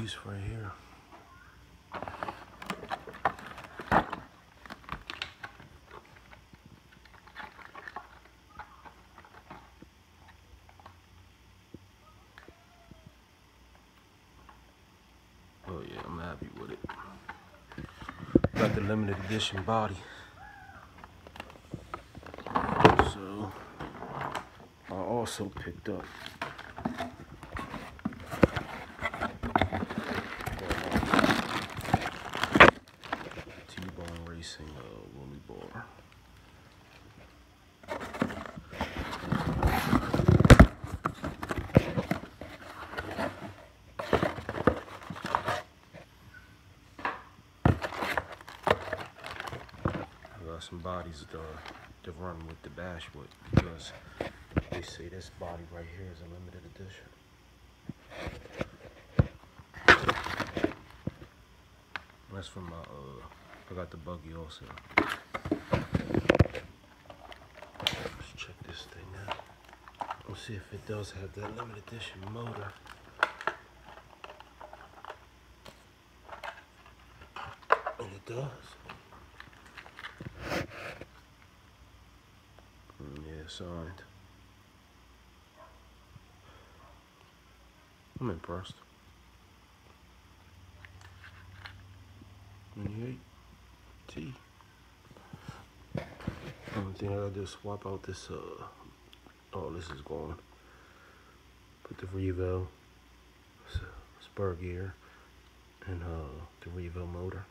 piece right here. Oh yeah, I'm happy with it. Got the limited edition body. So I also picked up T-Bone Racing Woolly Bar. Got some bodies to run with the bash with, because they say this body right here is a limited edition. That's from my I got the buggy also. Let's check this thing out. Let's see if it does have that limited edition motor. And it does. Yeah, signed. I'm impressed. 28T. Only thing I gotta do is swap out this, oh, this is gone. Put the Revo spur gear and the Revo motor.